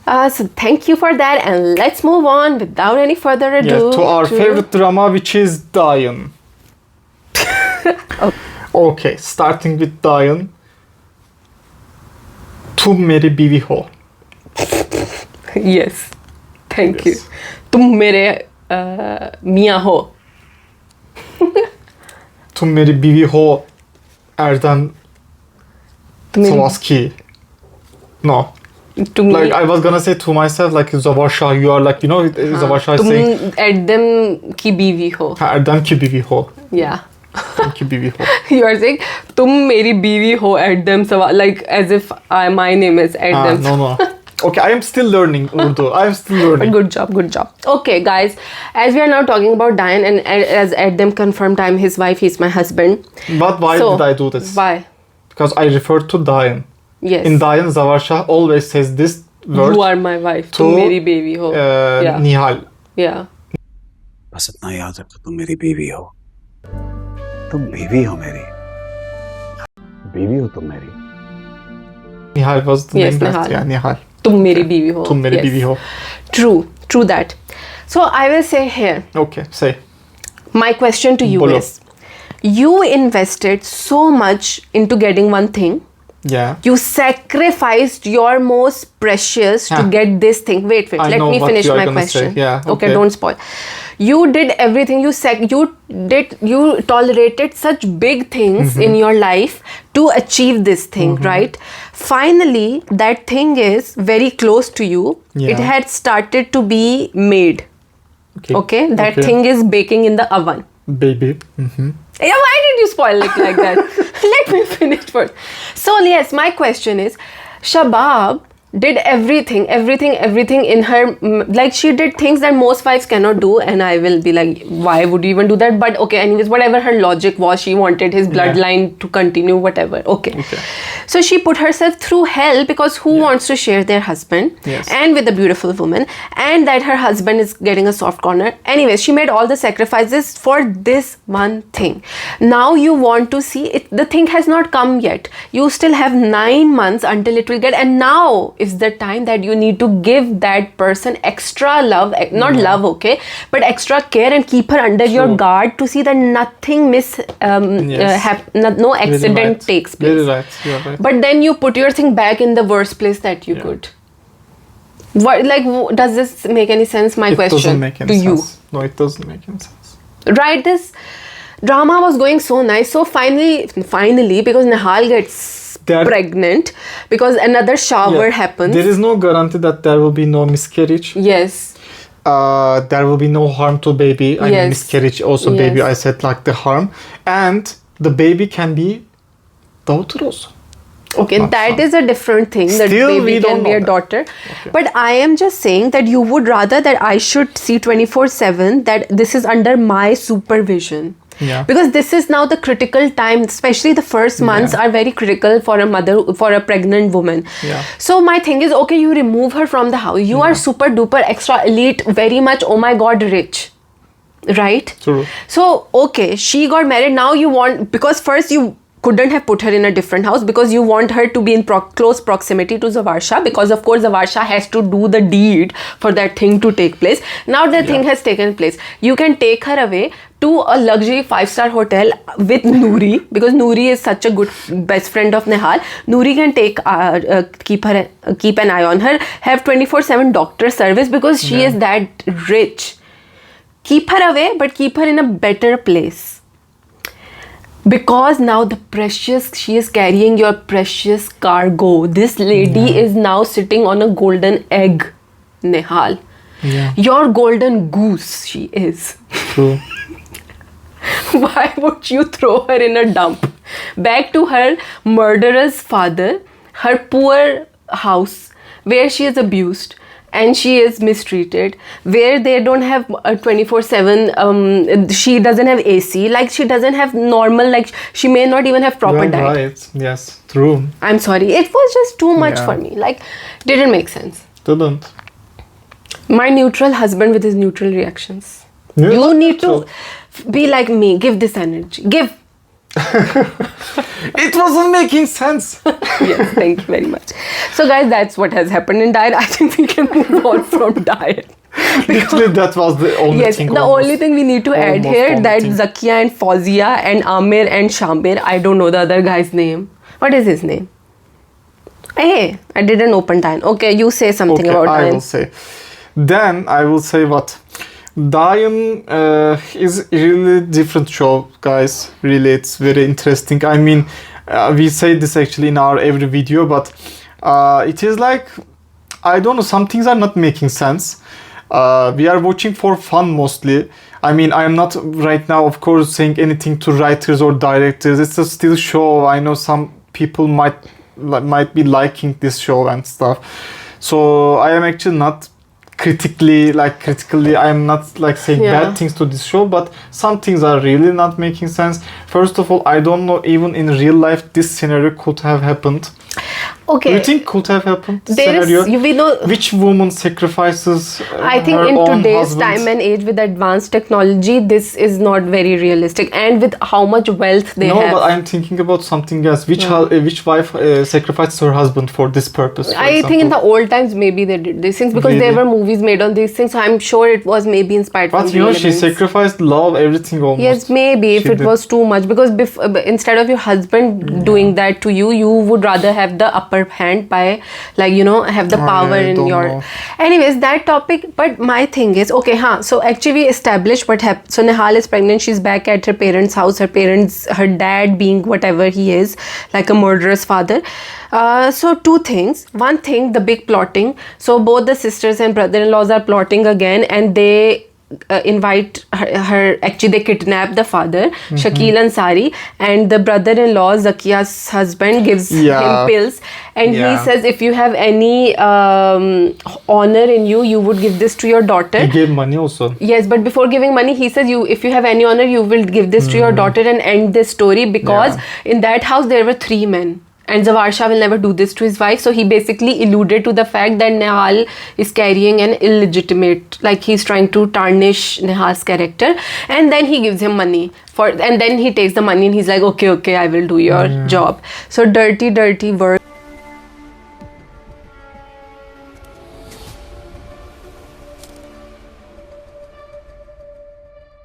So thank you for that, and let's move on without any further ado to our favorite drama, which is Dayan. Okay, starting with Dayan. तुम मेरे बीवी हो. Yes, thank you. तुम मेरे मियाँ हो. तुम मेरी बीवी हो, Erdem Swaski. No. To me, like I was gonna say to myself, like Zawarsha, you are like, you know, Zawarsha is saying तुम Erdem की बीवी हो. Erdem की बीवी हो. Yeah. की बीवी हो. You are saying तुम मेरी बीवी हो Erdem Sawal, like as if my name is Erdem. No. Okay, I am still learning Urdu. I am still learning. Good job. Okay, guys, as we are now talking about Dayan, and as Erdem confirmed, I'm his wife, he's my husband. But why did I do this? Why? Because I referred to Dayan. Yes. In Dayan, Zawarsha always says this word. You are my wife. To तुम मेरी बीवी हो. Nihal. Yeah. बस इतना याद रखो, तुम मेरी बीवी हो. तुम बीवी हो मेरी. बीवी हो तुम मेरी. Nihal was the Yes, name. Nihal. Yeah, Nihal. तुम मेरी बीवी हो. तुम मेरी बीवी हो. True that. So I will say here. Okay, say. My question to you is, you invested so much into getting one thing. Yeah. You sacrificed your most precious to get this thing. Wait. Let me finish my question. Yeah. Okay, don't spoil. You did everything. You tolerated such big things in your life to achieve this thing, right? Finally, that thing is very close to you. Yeah. It had started to be made. Okay? That thing is baking in the oven. Baby. Yeah, why did you spoil it like that? Let me finish first. So yes, my question is, Shabab did everything in her, like she did things that most wives cannot do, and I will be like, why would you even do that? But okay, anyways, whatever her logic was, she wanted his bloodline to continue, whatever. Okay. So she put herself through hell, because who wants to share their husband and with a beautiful woman, and that her husband is getting a soft corner. Anyways, she made all the sacrifices for this one thing. Now you want to see it, the thing has not come yet. You still have 9 months until it will get, and now is the time that you need to give that person extra love, not love, okay, but extra care, and keep her under your guard to see that nothing no accident takes place. Very right. You are right. But then you put your thing back in the worst place that you could. What, like, does this make any sense? My question doesn't make any to sense. No, it doesn't make any sense. Right, this drama was going so nice. So finally, because Nihal gets pregnant, because another shower happens. There is no guarantee that there will be no miscarriage. Yes. There will be no harm to baby. I mean, miscarriage also baby. I said like the harm, and the baby can be daughter also. Okay, that is a different thing. That baby can be a daughter. Okay. But I am just saying that you would rather that I should see 24/7 that this is under my supervision. Yeah. Because this is now the critical time, especially the first months are very critical for a mother, for a pregnant woman. Yeah. So my thing is, okay, you remove her from the house. You are super duper extra elite, very much, oh my god, rich. Right? True. So, okay, she got married. Now you want, because first you couldn't have put her in a different house because you want her to be in close proximity to Zavarsha, because of course Zavarsha has to do the deed for that thing to take place. Now the thing has taken place. You can take her away to a luxury 5-star hotel with Noori, because Noori is such a good best friend of Nehal. Noori can keep an eye on her, have 24/7 doctor service because she is that rich. Keep her away, but keep her in a better place. Because now she is carrying your precious cargo. This lady is now sitting on a golden egg, Nehal. Yeah. Your golden goose, she is. True. Why would you throw her in a dump? Back to her murderous father, her poor house, where she is abused and she is mistreated, where they don't have a 24/7, she doesn't have AC, like she doesn't have normal, like she may not even have proper diet. Right. Yes, true. I'm sorry, it was just too much for me, like didn't make sense. Didn't. My neutral husband with his neutral reactions. You need to be like me, give this energy, give. It wasn't making sense. Yes, thank you very much. So guys, that's what has happened in Dayan. I think we can move on from Dayan. Literally, that was the only thing. The only thing we need to add here, that Zakia and Fauzia and Amir and Shamir, I don't know the other guy's name. What is his name? Hey, I didn't open Dayan. Okay, you say something about Dayan. I will say. Then I will say what? Dayan is really different show, guys. Really, it's very interesting. I mean, we say this actually in our every video, but it is like, I don't know, some things are not making sense. We are watching for fun mostly. I mean, I am not right now, of course, saying anything to writers or directors. It's a still show. I know some people might be liking this show and stuff. So I am actually not critically, I am not like saying bad things to this show, but some things are really not making sense. First of all, I don't know, even in real life this scenario could have happened. Okay. Do you think could have happened? We know which woman sacrifices I think her in own today's husband? time and age with advanced technology, this is not very realistic, and with how much wealth they have. No, but I'm thinking about something else. Which wife sacrifices her husband for this purpose? I think in the old times maybe they did these things because there were movies made on these things. So I'm sure it was maybe inspired from But you know, she sacrificed love, everything almost. Yes, maybe if it was too much, because instead of your husband doing that to you, you would rather have the upper hand by, like, you know, have the power in your know. Anyways, that topic. But my thing is, okay, so actually we established what happened. So Nehal is pregnant, she's back at her parents' house, her dad being whatever he is, like a murderous father. So two things. One thing, the big plotting. So both the sisters and brother-in-laws are plotting again, and they invite her, actually they kidnap the father, Shakil Ansari, and the brother-in-law, Zakia's husband, gives him pills, and he says, if you have any honor in you, you would give this to your daughter. He gave money also. Yes, but before giving money, he says, if you have any honor, you will give this to your daughter and end this story, because in that house there were 3 men. And Zavarsha will never do this to his wife. So he basically alluded to the fact that Nehal is carrying an illegitimate, like he's trying to tarnish Nehal's character. And then he gives him money and then he takes the money and he's like, okay, I will do your job. So dirty work.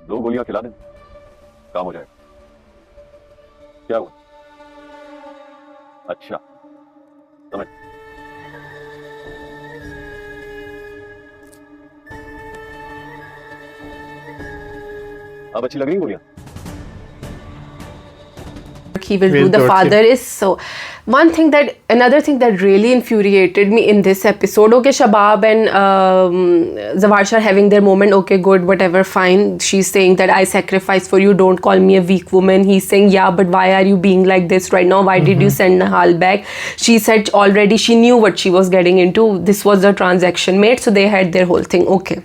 दो गोलियां खिला दें, काम हो जाएगा। क्या हुआ? अच्छा, समझ। अब अच्छी लग रही गोलियां? He will do. The father is so. Another thing that really infuriated me in this episode. Okay, Shabab and Zavarsha are having their moment. Okay, good, whatever, fine. She's saying that I sacrifice for you. Don't call me a weak woman. He's saying, yeah, but why are you being like this right now? Why did you send Nehal back? She said already she knew what she was getting into. This was a transaction made, so they had their whole thing. Okay,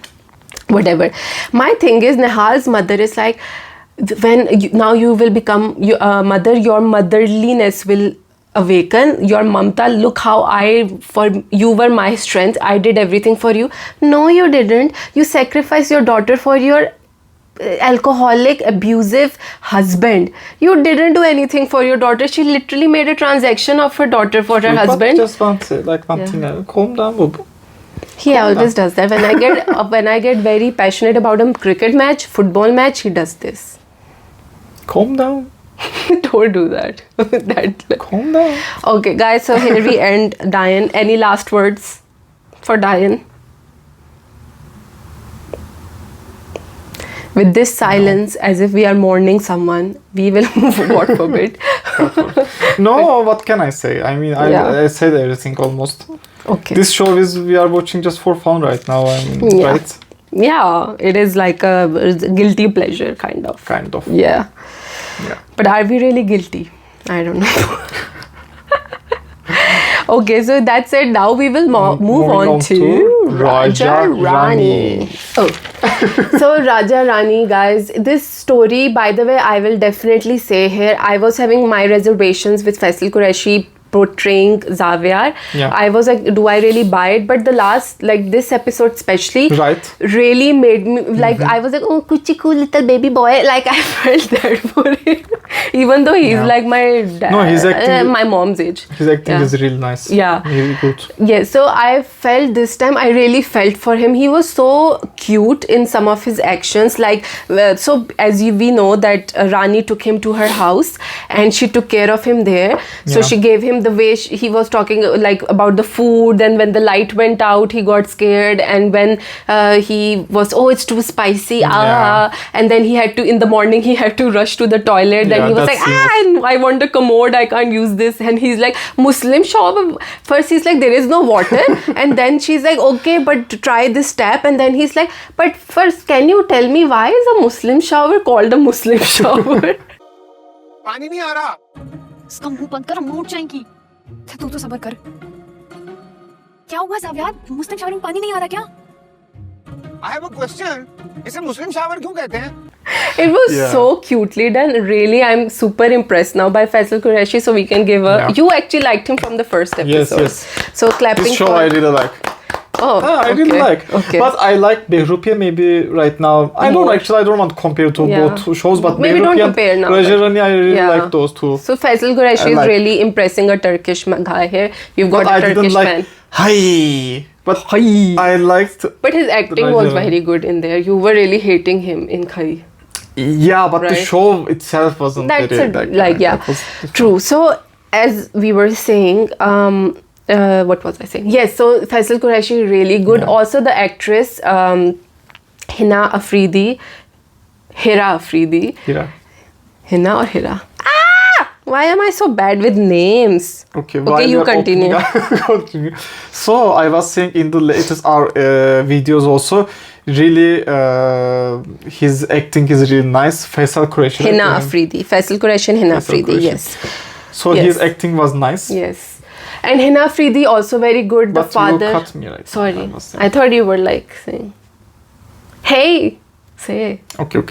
whatever. My thing is, Nehal's mother is like, now you will become a mother, your motherliness will awaken, your mamta. Look how you were my strength, I did everything for you. No, you didn't. You sacrificed your daughter for your alcoholic, abusive husband. You didn't do anything for your daughter. She literally made a transaction of her daughter for her husband. Just one thing. Calm down, Bobo. He always does that. When I get very passionate about a cricket match, football match, he does this. Calm down. Don't do that. Calm down. Okay, guys. So here we end. Dayan, any last words for Dayan? With this silence, as if we are mourning someone, we will move forward for a bit. No, what can I say? I mean, I said everything almost. Okay. This show we are watching just for fun right now. I mean, right? Yeah, it is like a guilty pleasure, kind of. Yeah. But are we really guilty? I don't know. Okay, so that's it. Now we will move on to Raaja Rani. Oh, so Raaja Rani, guys, this story, by the way, I will definitely say here, I was having my reservations with Faisal Qureshi portraying Xavier. I was like, do I really buy it? But the last, like this episode especially, really made me like, I was like, oh, kuchi cool little baby boy. Like I felt that for him, even though he's like my dad, he's acting, my mom's age. His acting is really nice. Really good. Yeah, so I felt this time, I really felt for him. He was so cute in some of his actions. Like, so as we know that Rani took him to her house and she took care of him there. So she gave him the way he was talking like about the food. Then when the light went out, he got scared. And when he was, oh, it's too spicy. And then he had to, in the morning, he had to rush to the toilet. Then he was like, I want a commode, I can't use this. And he's like, Muslim shower. First he's like, there is no water. And then she's like, okay, but try this tap. And then he's like, but first, can you tell me why is a Muslim shower called a Muslim shower? पानी नहीं आ रहा। इसका मुंह बंद कर, mood जाएगी। तू तो सब्र कर। क्या हुआ ज़ावियार? मुस्लिम शावर में पानी नहीं आ रहा क्या? I have a question. इसे मुस्लिम शावर क्यों कहते हैं? It was so cutely done. Really, I'm super impressed now by Faisal Qureshi. So we can give a. You actually liked him from the first episode. Yes. So clapping. This show I really like. Oh, I really like. Okay. But I like Behrupiya maybe right now. I don't want to compare to both shows, but maybe don't compare now. Raaja Rani, I really like those two. So Faisal Qureshi is really impressing a Turkish guy here. You've got a Turkish fan. But I liked. But his acting was very good in there. You were really hating him in Khai. Yeah, but the show itself wasn't very true. So as we were saying, what was I saying? Yes, so Faisal Qureshi really good. Also the actress Hina Afridi. Hina or Hira? Why am I so bad with names? Okay, you continue. Continue. So I was saying in the latest videos also, really his acting is really nice. Faisal Qureshi. Hina Afridi. Faisal Qureshi and Hina Afridi, yes. So his acting was nice. Yes. And Hina Afridi also very good. But the father. You cut me, right? Sorry. I thought you were like saying, hey. Say. Okay.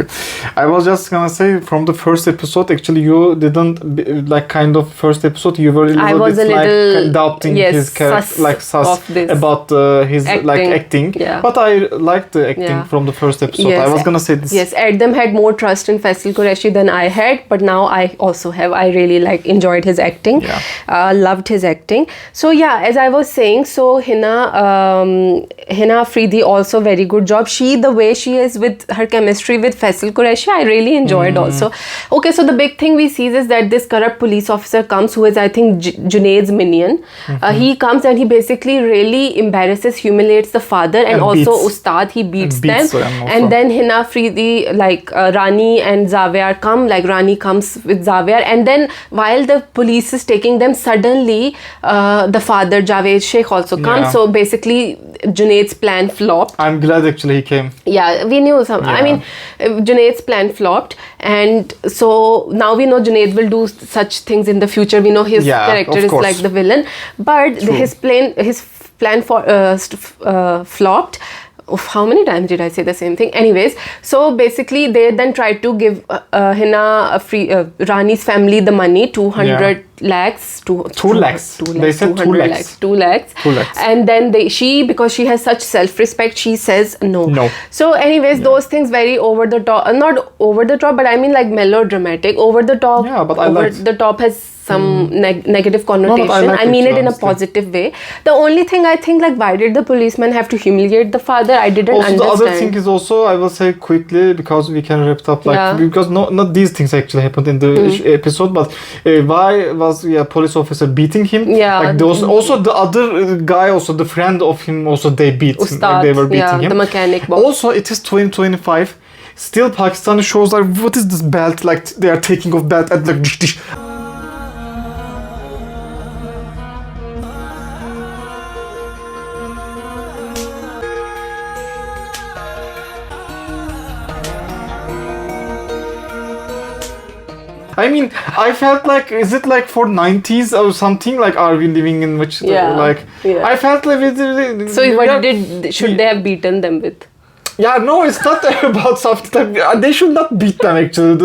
I was just gonna say from the first episode, actually you didn't like kind of first episode. You were a little like doubting his character, like sus about his acting. Like acting. Yeah. But I liked the acting from the first episode. Yes. I was gonna say this. Yes, Adam had more trust in Faisal Qureshi than I had, but now I also have. I really enjoyed his acting. Yeah. Loved his acting. So yeah, as I was saying, so Hina Afridi also very good job. The way she is with her chemistry with Faisal Qureshi, I really enjoyed also. Okay, so the big thing we see is that this corrupt police officer comes, who is I think Junaid's minion. He comes and he basically really embarrasses, humiliates the father and also Ustad. He beats them. And then Hina Afridi, Rani and Xavier come, Rani comes with Xavier, and then while the police is taking them, suddenly the father Javed Sheikh also comes. So basically Junaid's plan flopped. I'm glad actually he came. Yeah, we knew some. I mean, Junaid's plan flopped, and so now we know Junaid will do such things in the future. We know his character is like the villain, but his plan flopped. how many times did I say the same thing? Anyways, so basically they then tried to give Hina Rani's family the money, 200 lakhs. 2 lakhs. They said 2 lakhs. 2 lakhs. 2 lakhs. And then because she has such self-respect, she says no. No. So anyways, those things very over the top. Not over the top, but I mean like melodramatic. Over the top. Yeah, but over the top has some negative connotation. No, I mean it in a positive way. The only thing I think, like, why did the policeman have to humiliate the father? I didn't understand. The other thing is also, I will say quickly because we can wrap it up, because not these things actually happened in the episode, but why was police officer beating him? Yeah. Like those, also the other guy, also the friend of him, also they beat him. Like they were beating him. The mechanic boss. Also, it is 2025. Still, Pakistani shows like, what is this belt? Like they are taking off belt and like dish. I mean, I felt like, is it like for 90s or something? Like, are we living in which, like, I felt like... So what should they have beaten them with? Yeah, no, it's not about something like, they should not beat them actually.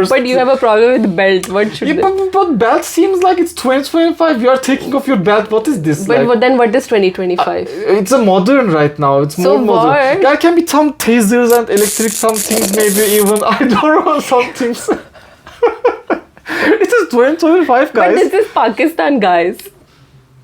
But you have a problem with belt. What should they? But belt seems like it's 2025. You are taking off your belt. What is this? But then what is 2025? It's a modern right now. It's more modern. There can be some tasers and electric some things, maybe even, I don't know, some things. It is 2025, guys. But this is Pakistan, guys.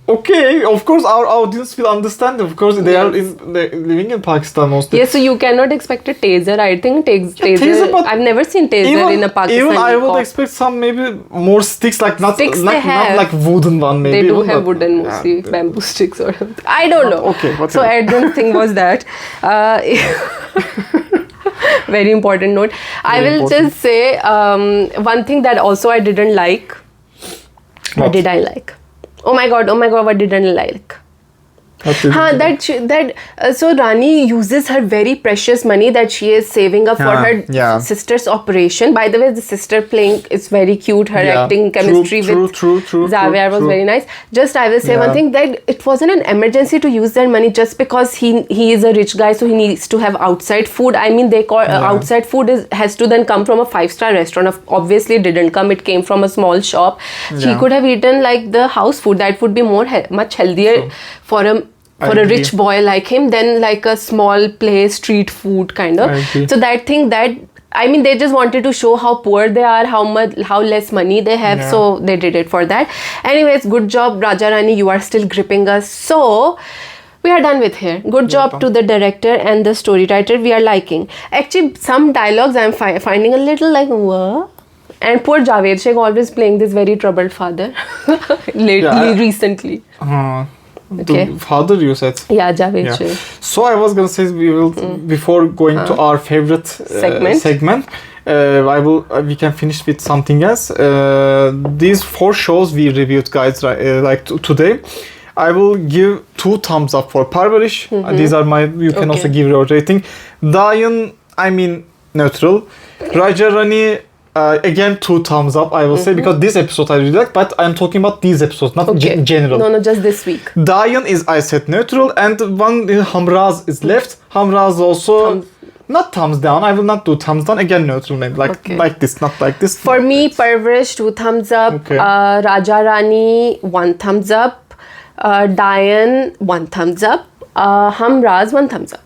Okay, of course our audience will understand. Of course, they are living in Pakistan mostly. Yes, so you cannot expect a taser. I think taser. I've never seen taser in a Pakistani. Even I would expect some maybe more sticks, like not like wooden one. Maybe they do have wooden, mostly bamboo sticks or something. I don't know. Okay, so Edwin's thing was that. Very important note. I will just say one thing that also I didn't like. What did I like? Oh my god, what didn't I like? So Rani uses her very precious money that she is saving up for her sister's operation. By the way, the sister playing is very cute. Her acting chemistry with Xavier was very nice. Just I will say one thing, that it wasn't an emergency to use their money just because he is a rich guy, so he needs to have outside food. I mean, they call outside food has to then come from a 5-star restaurant. Obviously, it didn't come. It came from a small shop. He could have eaten like the house food. That would be much healthier for a rich boy like him than like a small place street food kind of. So that thing, that I mean, they just wanted to show how poor they are, how less money they have. So they did it for that. Anyways, good job, Raaja Rani. You are still gripping us. So we are done with here. Good job to the director and the story writer. We are liking. Actually, some dialogues I am finding a little like, what? And poor Javed Sheikh always playing this very troubled father. Recently. The father, you said? Yeah, Javed Sheikh. So I was gonna say, we will before going to our favorite segment, we can finish with something else. These 4 shows we reviewed, guys, like today. I will give 2 thumbs up for Parwarish. These are you can also give your rating. Dayan, I mean neutral. Raaja Rani, again 2 thumbs up, I will say, because this episode I really liked, but I'm talking about these episodes, not general. No, just this week. Dayan is, I said, neutral, and one Humraaz is left. Humraaz also not thumbs down. I will not do thumbs down. Again, neutral, maybe like this, not like this. For me, Parwarish 2 thumbs up. Raaja Rani 1 thumbs up. Dayan 1 thumbs up. Humraaz 1 thumbs up.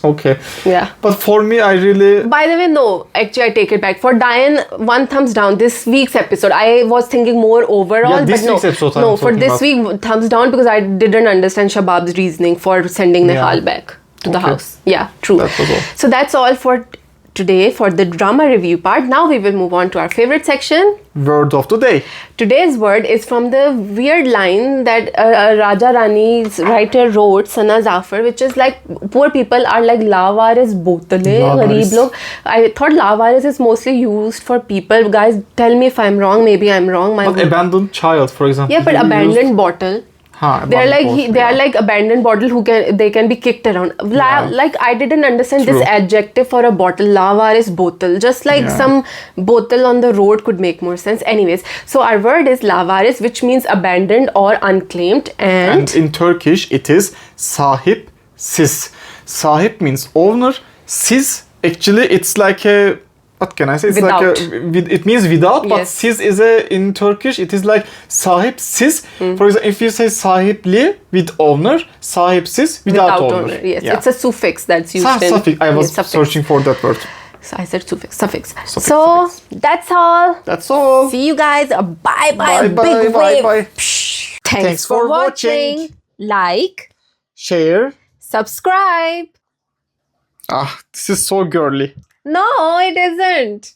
Okay. Yeah. But for me, I really... By the way, no. Actually, I take it back. For Dayan, 1 thumbs down. This week's episode, I was thinking more overall. Yeah, this week's episode No, for this week, thumbs down, because I didn't understand Shabab's reasoning for sending Nihal back to the house. Yeah, true. That was all. So that's all for today for the drama review part. Now we will move on to our favorite section. Word of the day. Today's word is from the weird line that Raaja Rani's writer wrote, Sana Zafar, which is like, poor people are like lavaris botale, gareeb log. I thought lavaris is mostly used for people. Guys, tell me if I'm wrong. Maybe I'm wrong. But abandoned child, for example. Yeah, but abandoned bottle. They are like abandoned bottle they can be kicked around. Like I didn't understand this adjective for a bottle. Lavaris bottle. Just like some bottle on the road could make more sense. Anyways, so our word is lavaris, which means abandoned or unclaimed, and in Turkish it is sahip sis. Sahip means owner. Siz, actually, it's like a, what can I say? It's Without. like it means without, but Yes. siz is in Turkish, it is like sahip siz. For example, if you say sahipli with owner, sahipsiz without owner. Yes, Yeah. it's a suffix that's used in. Suffix. I was Yes, suffix. searching for that word. So I said suffix. Suffix. Suffix, So suffix. that's all. That's all. See you guys. Bye bye. Bye, Big bye, wave. bye, bye. Psh. Thanks Thanks for for watching. watching. Like, Share. subscribe. Ah, this is so girly. No, it isn't.